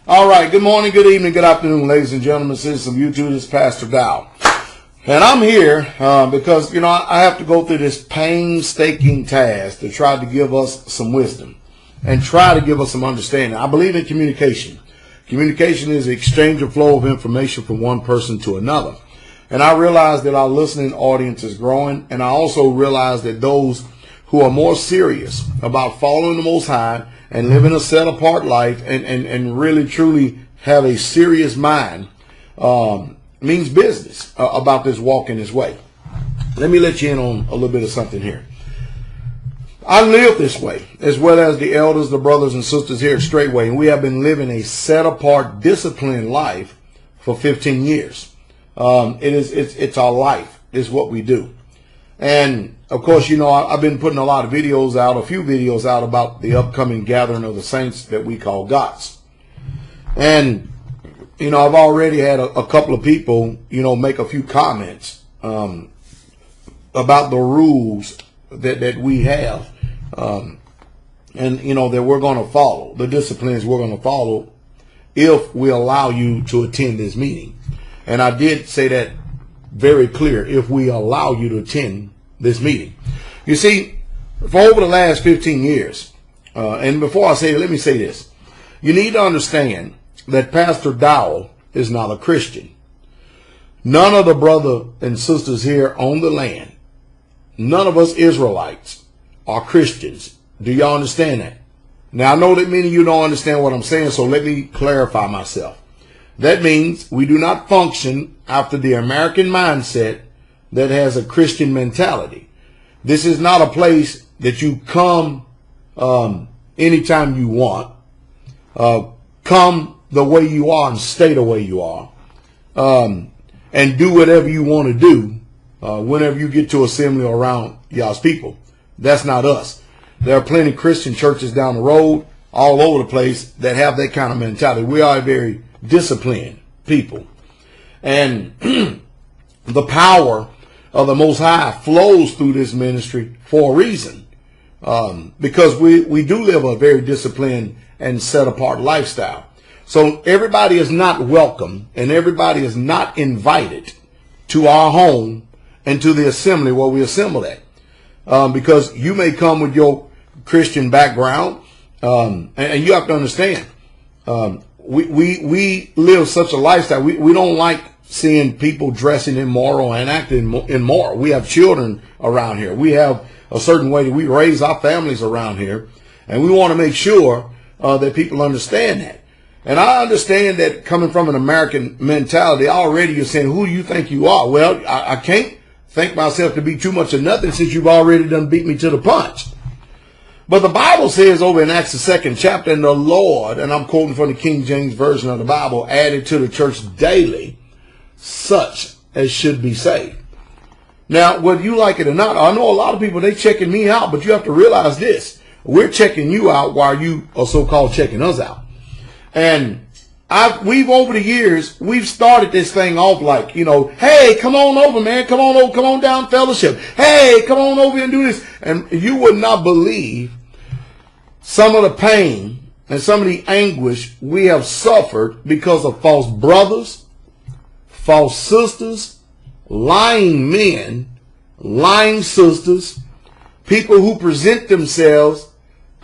All right. Good morning, good evening, good afternoon, ladies and gentlemen, citizens of YouTube. This is Pastor Dow. And I'm here because, I have to go through this painstaking task to try to give us some wisdom and try to give us some understanding. I believe in communication. Communication is the exchange of flow of information from one person to another. And I realize that our listening audience is growing. And I also realize that those who are more serious about following the Most High and living a set apart life and really truly have a serious mind means business about this walk in this way. Let me let you in on a little bit of something here. I live this way, as well as the elders, the brothers and sisters here at Straightway, and we have been living a set apart, disciplined life for 15 years. It's our life. It's what we do. And of course, I've been putting a few videos out about the upcoming gathering of the saints that we call GOTS. And, I've already had a couple of people, make a few comments, about the rules that we have, and, that we're going to follow, the disciplines we're going to follow if we allow you to attend this meeting. And I did say that very clear, if we allow you to attend this meeting. You see, for over the last 15 years, and before I say it, let me say this. You need to understand that Pastor Dowell is not a Christian. None of the brothers and sisters here on the land, none of us Israelites are Christians. Do y'all understand that? Now, I know that many of you don't understand what I'm saying, so let me clarify myself. That means we do not function after the American mindset that has a Christian mentality. This is not a place that you come anytime you want. Come the way you are and stay the way you are. And do whatever you want to do whenever you get to assembly around y'all's people. That's not us. There are plenty of Christian churches down the road, all over the place, that have that kind of mentality. We are a very disciplined people. And the power of the Most High flows through this ministry for a reason. Because we do live a very disciplined and set apart lifestyle. So everybody is not welcome and everybody is not invited to our home and to the assembly where we assemble at. Because you may come with your Christian background, and you have to understand, we live such a lifestyle. We don't like seeing people dressing immoral and acting immoral. We have children around here. We have a certain way that we raise our families around here. And we want to make sure that people understand that. And I understand that coming from an American mentality, already you're saying, who do you think you are? Well, I can't think myself to be too much of nothing since you've already done beat me to the punch. But the Bible says over in Acts the 2nd chapter, and the Lord, and I'm quoting from the King James Version of the Bible, added to the church daily such as should be saved. Now, whether you like it or not, I know a lot of people, they checking me out, but you have to realize this. We're checking you out while you are so-called checking us out. And we've over the years, we've started this thing off like, hey, come on over, man. Come on over, come on down fellowship. Hey, come on over and do this. And you would not believe some of the pain and some of the anguish we have suffered because of false brothers, false sisters, lying men, lying sisters, people who present themselves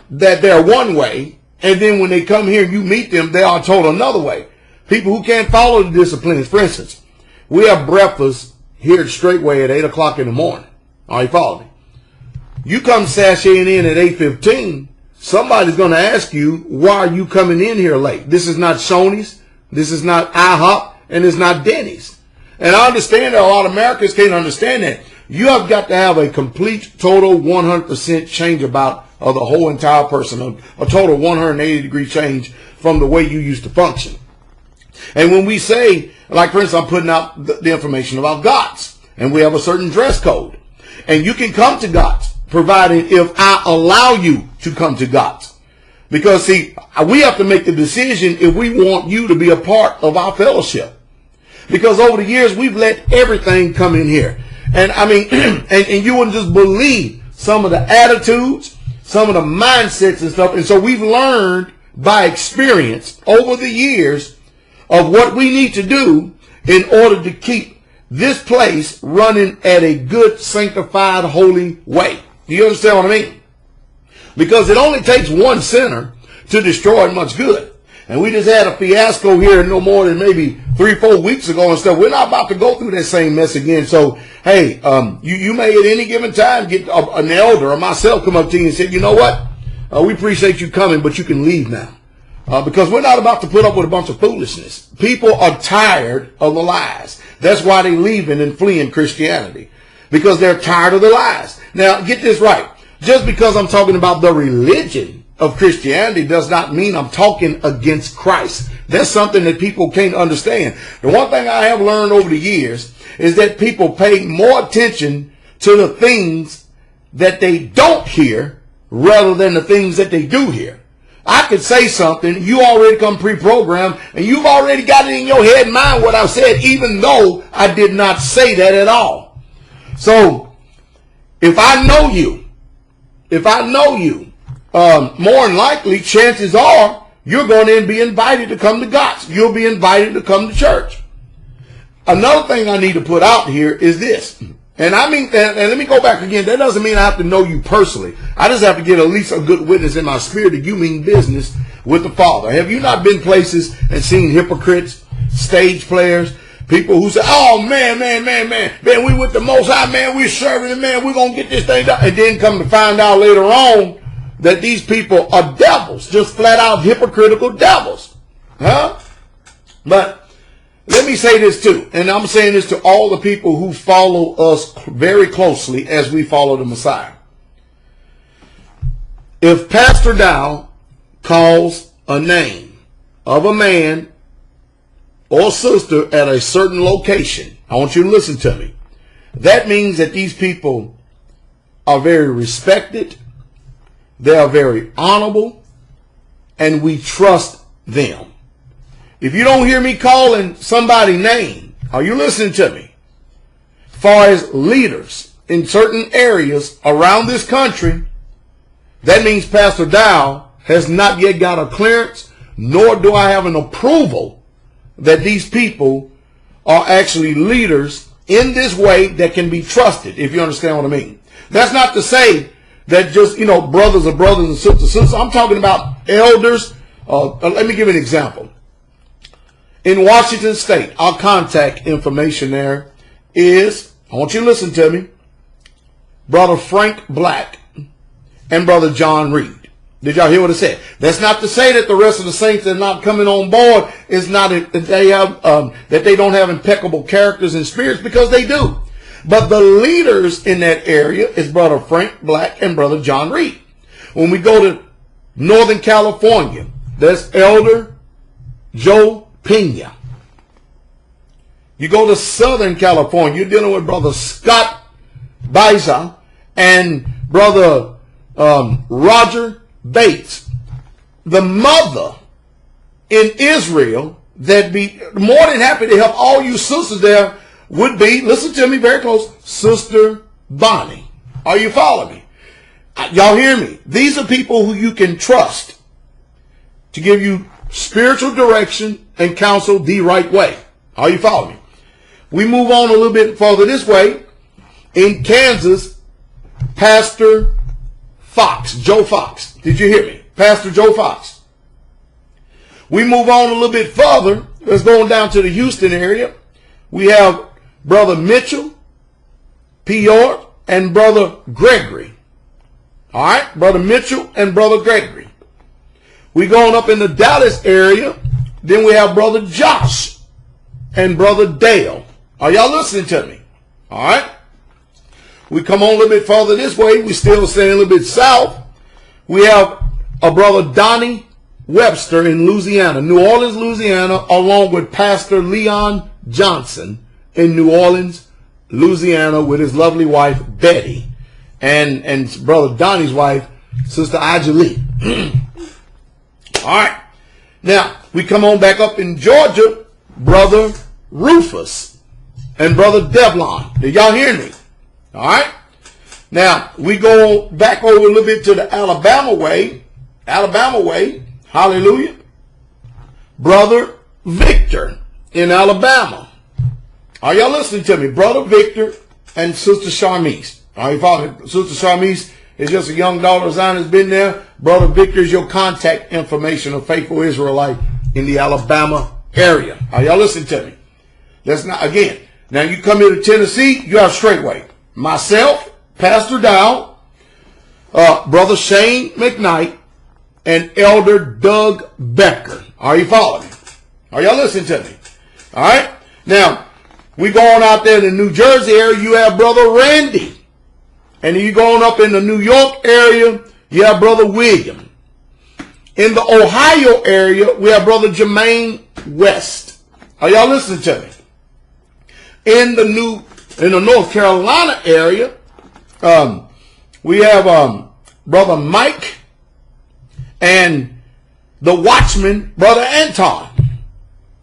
that they're one way, and then when they come here and you meet them, they are told another way. People who can't follow the disciplines. For instance, we have breakfast here at Straightway at 8 o'clock in the morning. Are you following me? You come sashaying in at 8:15, somebody's going to ask you, why are you coming in here late? This is not Shoney's, this is not IHOP, and it's not Denny's. And I understand that a lot of Americans can't understand that. You have got to have a complete, total, 100% change about of the whole entire person, a total 180-degree change from the way you used to function. And when we say, like for instance, I'm putting out the information about GOTS, and we have a certain dress code. And you can come to GOTS, provided if I allow you to come to GOTS. Because see, we have to make the decision if we want you to be a part of our fellowship. Because over the years, we've let everything come in here. And I mean, and you wouldn't just believe some of the attitudes, some of the mindsets and stuff. And so we've learned by experience over the years of what we need to do in order to keep this place running at a good, sanctified, holy way. Do you understand what I mean? Because it only takes one sinner to destroy much good. And we just had a fiasco here no more than maybe 3-4 weeks ago and stuff. We're not about to go through that same mess again. So, hey, you may at any given time get an elder or myself come up to you and say, you know what? We appreciate you coming, but you can leave now. Because we're not about to put up with a bunch of foolishness. People are tired of the lies. That's why they're leaving and fleeing Christianity. Because they're tired of the lies. Now, get this right. Just because I'm talking about the religion of Christianity does not mean I'm talking against Christ. That's something that people can't understand. The one thing I have learned over the years is that people pay more attention to the things that they don't hear rather than the things that they do hear. I could say something, you already come pre-programmed, and you've already got it in your head and mind what I've said, even though I did not say that at all. So, if I know you, more than likely, chances are you're going to be invited to come to God's. You'll be invited to come to church. Another thing I need to put out here is this. And I mean, and let me go back again. That doesn't mean I have to know you personally. I just have to get at least a good witness in my spirit that you mean business with the Father. Have you not been places and seen hypocrites, stage players, people who say, oh, man, we with the Most High, man, we're serving the man, we're going to get this thing done. And then come to find out later on that these people are devils, just flat out hypocritical devils. Huh? But let me say this too, and I'm saying this to all the people who follow us very closely as we follow the Messiah. If Pastor Dow calls a name of a man or sister at a certain location, I want you to listen to me. That means that these people are very respected, they are very honorable, and we trust them. If you don't hear me calling somebody's name, are you listening to me? As far as leaders in certain areas around this country, that means Pastor Dow has not yet got a clearance, nor do I have an approval that these people are actually leaders in this way that can be trusted, if you understand what I mean. That's not to say that just, brothers are brothers and sisters are sisters. I'm talking about elders. Let me give you an example. In Washington State, our contact information there is, I want you to listen to me, Brother Frank Black and Brother John Reed. Did y'all hear what I said? That's not to say that the rest of the saints that are not coming on board is not that they don't have impeccable characters and spirits, because they do. But the leaders in that area is Brother Frank Black and Brother John Reed. When we go to Northern California, that's Elder Joe Pena. You go to Southern California, you're dealing with Brother Scott Biza and Brother Roger Bates. The mother in Israel that'd be more than happy to help all you sisters there would be, listen to me very close, Sister Bonnie. Are you following me? Y'all hear me? These are people who you can trust to give you spiritual direction and counsel the right way. Are you following me? We move on a little bit further this way. In Kansas, Pastor Fox, Joe Fox. Did you hear me? Pastor Joe Fox. We move on a little bit further. Let's go down to the Houston area. We have Brother Mitchell, Pior, and Brother Gregory. All right? Brother Mitchell and Brother Gregory. We going up in the Dallas area. Then we have Brother Josh and Brother Dale. Are y'all listening to me? All right. We come on a little bit further this way. We still staying a little bit south. We have a Brother Donnie Webster in Louisiana, New Orleans, Louisiana, along with Pastor Leon Johnson in New Orleans, Louisiana, with his lovely wife, Betty, and Brother Donnie's wife, Sister Aja Lee. All right. Now, we come on back up in Georgia, Brother Rufus and Brother Devlon. Did y'all hear me? All right. Now, we go back over a little bit to the Alabama way. Hallelujah. Brother Victor in Alabama. Are y'all listening to me? Brother Victor and Sister Charmise. Are you following? Sister Charmise is just a young daughter of Zion that's been there. Brother Victor is your contact information of Faithful Israelite in the Alabama area. Are y'all listening to me? That's not, again, now you come here to Tennessee, you have Straightway. Myself, Pastor Dow, Brother Shane McKnight, and Elder Doug Becker. Are you following me? Are y'all listening to me? All right? Now, we going out there in the New Jersey area, you have Brother Randy. And you going up in the New York area, you have Brother William. In the Ohio area, we have Brother Jermaine West. Are y'all listening to me? In the North Carolina area, we have Brother Mike and the Watchman, Brother Anton.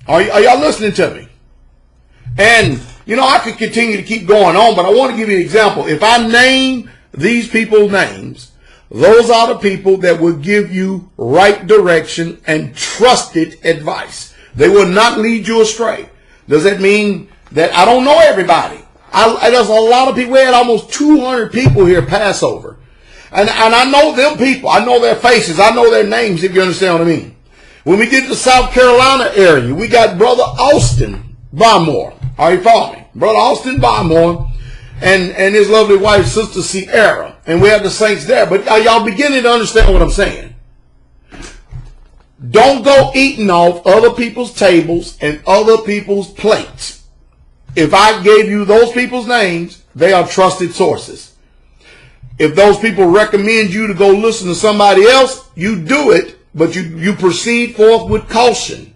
Are y'all listening to me? And, you know, I could continue to keep going on, but I want to give you an example. If I name these people's names, those are the people that will give you right direction and trusted advice. They will not lead you astray. Does that mean that I don't know everybody? There's a lot of people. We had almost 200 people here Passover. And I know them people. I know their faces. I know their names, if you understand what I mean. When we get to the South Carolina area, we got Brother Austin Barmore. Are you following me? Brother Austin Barmore and his lovely wife, Sister Sierra. And we have the saints there. But are y'all beginning to understand what I'm saying? Don't go eating off other people's tables and other people's plates. If I gave you those people's names, they are trusted sources. If those people recommend you to go listen to somebody else, you do it, but you proceed forth with caution.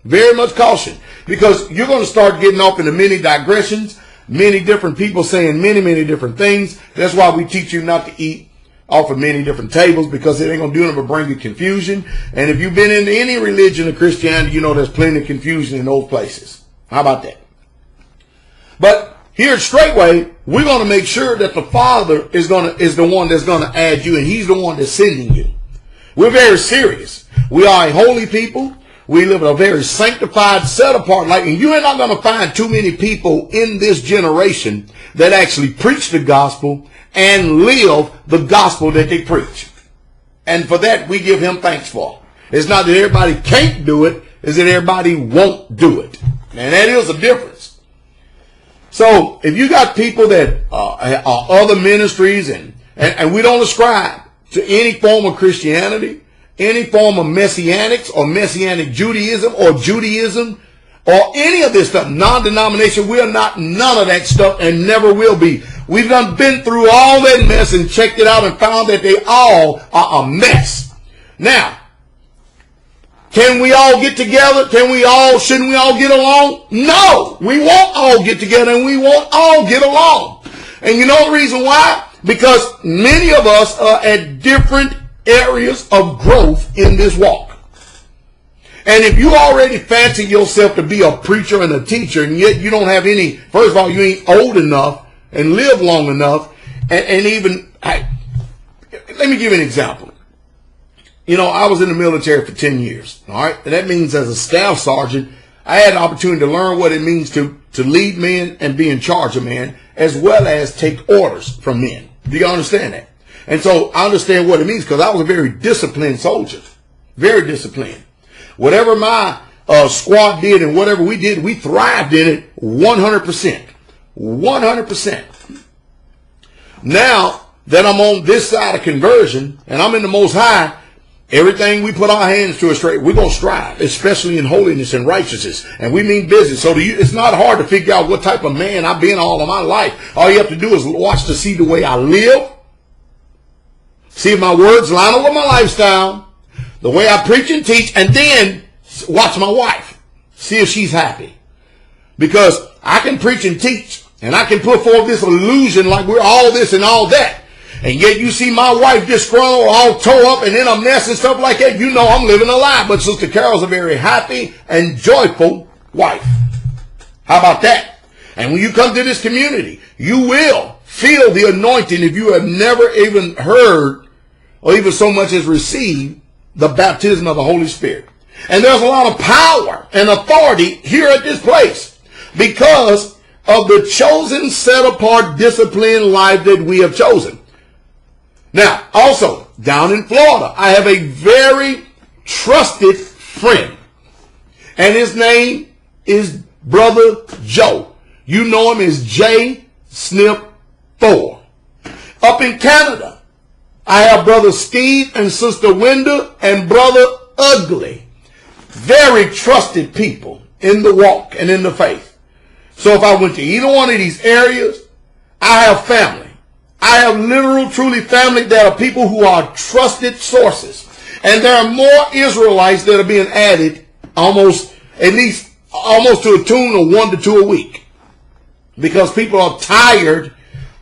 Very much caution. Because you're going to start getting off into many digressions, many different people saying many, many different things. That's why we teach you not to eat off of many different tables, because it ain't going to do nothing but bring you confusion. And if you've been in any religion of Christianity, you know there's plenty of confusion in those places. How about that? But here at Straightway, we're going to make sure that the Father is the one that's going to add you, and He's the one that's sending you. We're very serious. We are a holy people. We live in a very sanctified, set apart life, and you're not going to find too many people in this generation that actually preach the gospel and live the gospel that they preach. And for that, we give Him thanks for. It's not that everybody can't do it, it's that everybody won't do it. And that is a difference. So if you got people that are other ministries and we don't ascribe to any form of Christianity, any form of messianics or messianic Judaism or Judaism or any of this stuff, non-denomination, we are not none of that stuff and never will be. We've been through all that mess and checked it out and found that they all are a mess. Now, can we all get together? Shouldn't we all get along? No, we won't all get together and we won't all get along. And you know the reason why? Because many of us are at different areas of growth in this walk. And if you already fancy yourself to be a preacher and a teacher, and yet you don't have any, first of all, you ain't old enough and live long enough, and even, let me give you an example. You know, I was in the military for 10 years, all right? And that means as a staff sergeant, I had the opportunity to learn what it means to lead men and be in charge of men, as well as take orders from men. Do you understand that? And so I understand what it means, because I was a very disciplined soldier. Very disciplined. Whatever my squad did and whatever we did, we thrived in it 100%. 100%. Now that I'm on this side of conversion and I'm in the Most High, everything we put our hands to is straight. We're going to strive, especially in holiness and righteousness. And we mean business. So it's not hard to figure out what type of man I've been all of my life. All you have to do is watch to see the way I live. See if my words line up with my lifestyle, the way I preach and teach, and then watch my wife. See if she's happy. Because I can preach and teach, and I can put forth this illusion like we're all this and all that. And yet you see my wife disgruntled, all tore up, and in a mess and stuff like that, you know I'm living a lie. But Sister Carol's a very happy and joyful wife. How about that? And when you come to this community, you will feel the anointing if you have never even heard or even so much as received the baptism of the Holy Spirit. And there's a lot of power and authority here at this place because of the chosen, set apart, disciplined life that we have chosen. Now, also, down in Florida, I have a very trusted friend. And his name is Brother Joe. You know him as J. Snip 4. Up in Canada, I have Brother Steve and Sister Wenda and Brother Ugly. Very trusted people in the walk and in the faith. So if I went to either one of these areas, I have family. I have literal, truly family that are people who are trusted sources. And there are more Israelites that are being added almost to a tune of 1 to 2 a week. Because people are tired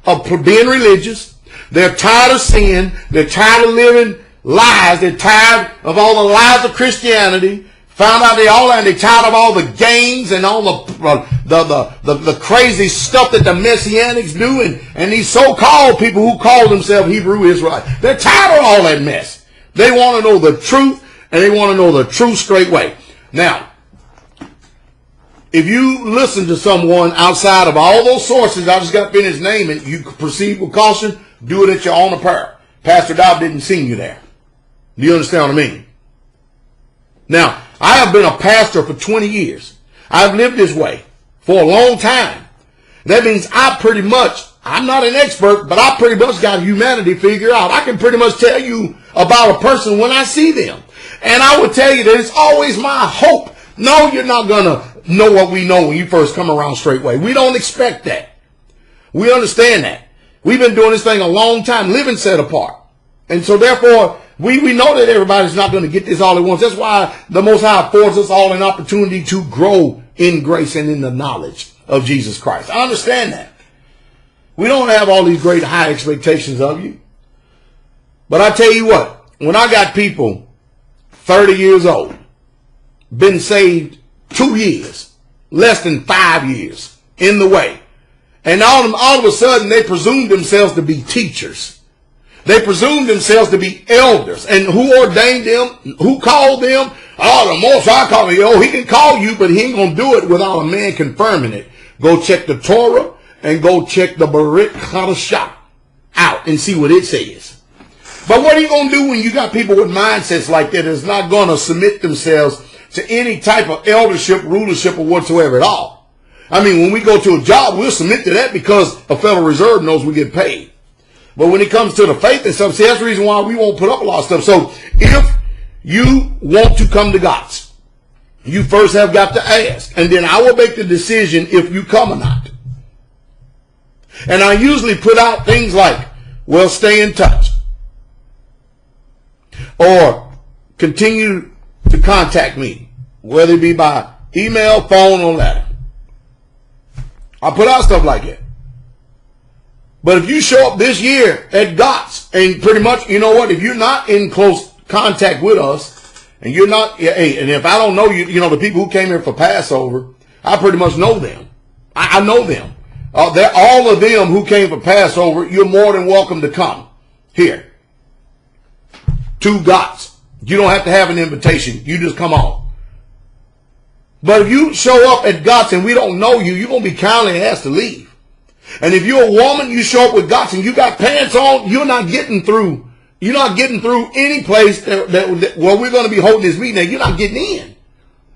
of being religious. They're tired of sin. They're tired of living lies. They're tired of all the lies of Christianity. Found out they're tired of all the games and all the crazy stuff that the Messianics do and these so-called people who call themselves Hebrew Israelites. They're tired of all that mess. They want to know the truth, and they want to know the true straight way. Now, if you listen to someone outside of all those sources I just got finished naming, you proceed with caution, do it at your own apparel. Pastor Dobb didn't send you there. Do you understand what I mean? Now, I have been a pastor for 20 years. I've lived this way for a long time. That means I'm not an expert, but I pretty much got humanity figured out. I can pretty much tell you about a person when I see them. And I would tell you that it's always my hope. No, you're not going to know what we know when you first come around straightway. We don't expect that. We understand that. We've been doing this thing a long time, living set apart. And so therefore, we know that everybody's not going to get this all at once. That's why the Most High affords us all an opportunity to grow in grace and in the knowledge of Jesus Christ. I understand that. We don't have all these great high expectations of you. But I tell you what, when I got people 30 years old, been saved 2 years, less than 5 years in the way, and all of a sudden they presume themselves to be teachers. They presume themselves to be elders. And who ordained them? Who called them? Oh, the Most High called me. Oh, he can call you, but he ain't going to do it without a man confirming it. Go check the Torah and go check the Brit Hadashah out and see what it says. But what are you going to do when you got people with mindsets like that that's not going to submit themselves to any type of eldership, rulership, or whatsoever at all? I mean, when we go to a job, we'll submit to that because a Federal Reserve knows we get paid. But when it comes to the faith and stuff, see, that's the reason why we won't put up a lot of stuff. So if you want to come to God's, you first have got to ask. And then I will make the decision if you come or not. And I usually put out things like, well, stay in touch. Or continue to contact me, whether it be by email, phone, or letter. I put out stuff like that. But if you show up this year at GOTS and pretty much, you know what, if you're not in close contact with us and you're not, hey, and if I don't know you, you know, the people who came here for Passover, I pretty much know them. I know them. They're all of them who came for Passover. You're more than welcome to come here to GOTS. You don't have to have an invitation. You just come on. But if you show up at GOTS and we don't know you, you're going to be kindly asked to leave. And if you're a woman, you show up with GOTS and you got pants on, you're not getting through. You're not getting through any place where we're going to be holding this meeting. You're not getting in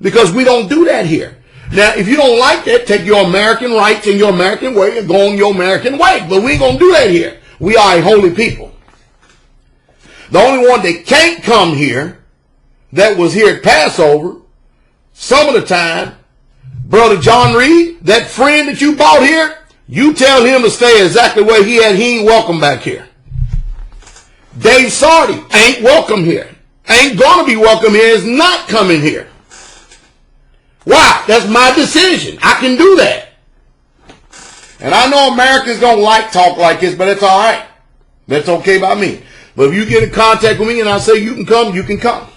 because we don't do that here. Now, if you don't like that, take your American rights and your American way and go on your American way. But we ain't going to do that here. We are a holy people. The only one that can't come here, that was here at Passover, some of the time, Brother John Reed, that friend that you bought here, you tell him to stay exactly where he ain't welcome back here. Dave Sardi ain't welcome here. Ain't going to be welcome here, is not coming here. Why? That's my decision. I can do that. And I know Americans don't like talk like this, but it's all right. That's okay by me. But if you get in contact with me and I say you can come, you can come.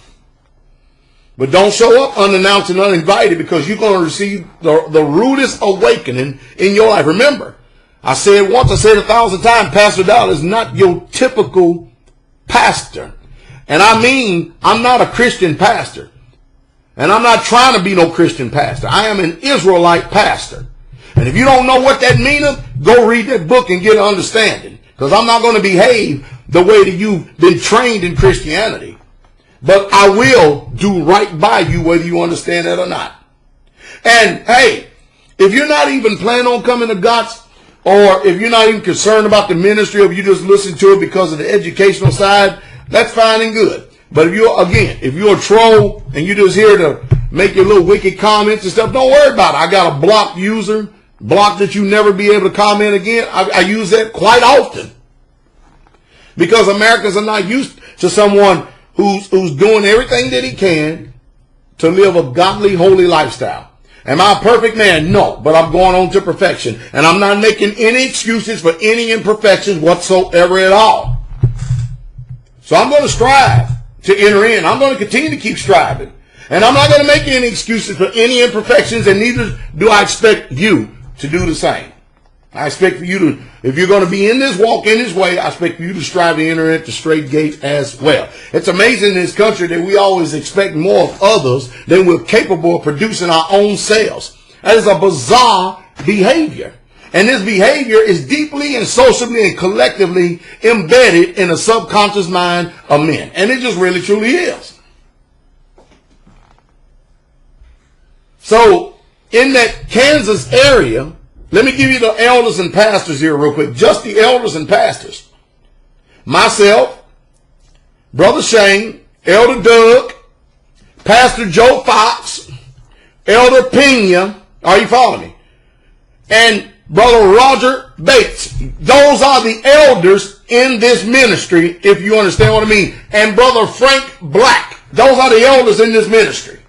But don't show up unannounced and uninvited because you're going to receive the rudest awakening in your life. Remember, I said once, I said 1,000 times, Pastor Dodd is not your typical pastor. And I mean, I'm not a Christian pastor. And I'm not trying to be no Christian pastor. I am an Israelite pastor. And if you don't know what that means, go read that book and get an understanding. Because I'm not going to behave the way that you've been trained in Christianity. But I will do right by you whether you understand that or not. And hey, if you're not even planning on coming to GOTS, or if you're not even concerned about the ministry, or if you just listen to it because of the educational side, that's fine and good. But if you're a troll and you're just here to make your little wicked comments and stuff, don't worry about it. I got a blocked user, blocked that you never be able to comment again. I use that quite often. Because Americans are not used to someone who's doing everything that he can to live a godly, holy lifestyle. Am I a perfect man? No, but I'm going on to perfection. And I'm not making any excuses for any imperfections whatsoever at all. So I'm going to strive to enter in. I'm going to continue to keep striving. And I'm not going to make any excuses for any imperfections, and neither do I expect you to do the same. I expect for you to, if you're going to be in this walk, in this way, I expect you to strive to enter into the straight gate as well. It's amazing in this country that we always expect more of others than we're capable of producing our own selves. That is a bizarre behavior. And this behavior is deeply and socially and collectively embedded in the subconscious mind of men. And it just really truly is. So in that Kansas area, let me give you the elders and pastors here real quick. Just the elders and pastors. Myself, Brother Shane, Elder Doug, Pastor Joe Fox, Elder Pena. Are you following me? And Brother Roger Bates. Those are the elders in this ministry, if you understand what I mean. And Brother Frank Black. Those are the elders in this ministry.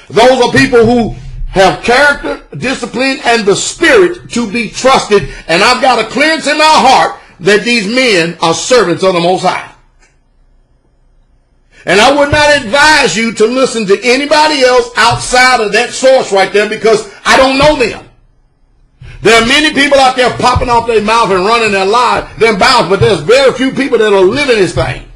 Those are people who have character, discipline, and the spirit to be trusted. And I've got a clearance in my heart that these men are servants of the Most High. And I would not advise you to listen to anybody else outside of that source right there, because I don't know them. There are many people out there popping off their mouth and running their lives, their mouths, but there's very few people that are living this thing.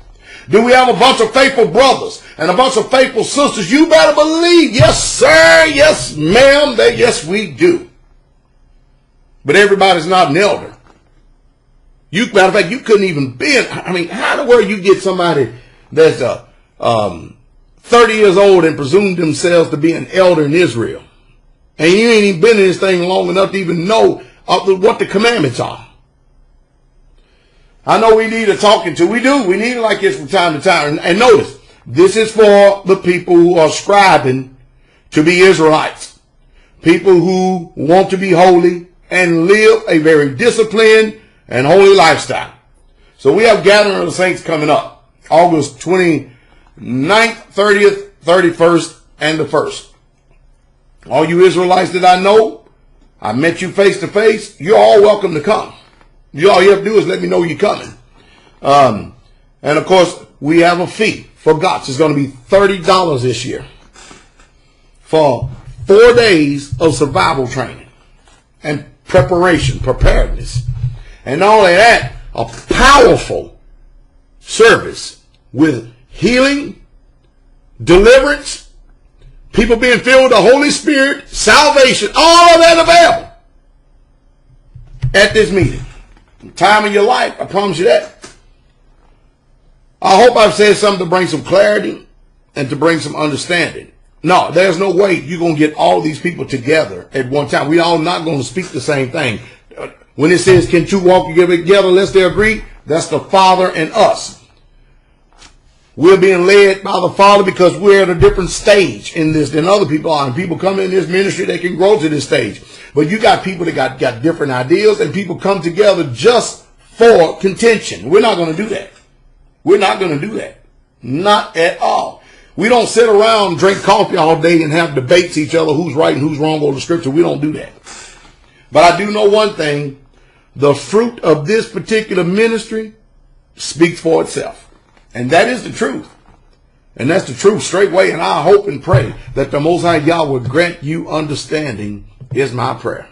Do we have a bunch of faithful brothers and a bunch of faithful sisters? You better believe. Yes, sir. Yes, ma'am. Yes, we do. But everybody's not an elder. Matter of fact, you couldn't even be I mean, how in the world you get somebody that's 30 years old and presume themselves to be an elder in Israel, and you ain't even been in this thing long enough to even know what the commandments are? I know we need a talking to. We do. We need it like this from time to time. And notice, this is for the people who are striving to be Israelites. People who want to be holy and live a very disciplined and holy lifestyle. So we have Gathering of the Saints coming up. August 29th, 30th, 31st, and the 1st. All you Israelites that I know, I met you face to face, you're all welcome to come. All you have to do is let me know you're coming. And of course, we have a fee for GOTS. It's going to be $30 this year for 4 days of survival training and preparedness. And not only that, a powerful service with healing, deliverance, people being filled with the Holy Spirit, salvation, all of that available at this meeting. Time in your life, I promise you that. I hope I've said something to bring some clarity and to bring some understanding. No, there's no way you're going to get all these people together at one time. We all not going to speak the same thing. When it says, can two walk together unless they agree? That's the Father and us. We're being led by the Father because we're at a different stage in this than other people are. And people come in this ministry, they can grow to this stage. But you got people that got different ideas, and people come together just for contention. We're not going to do that. We're not going to do that. Not at all. We don't sit around, drink coffee all day and have debates each other who's right and who's wrong over the scripture. We don't do that. But I do know one thing. The fruit of this particular ministry speaks for itself. And that is the truth. And that's the truth straightway. And I hope and pray that the Most High Yahweh grant you understanding is my prayer.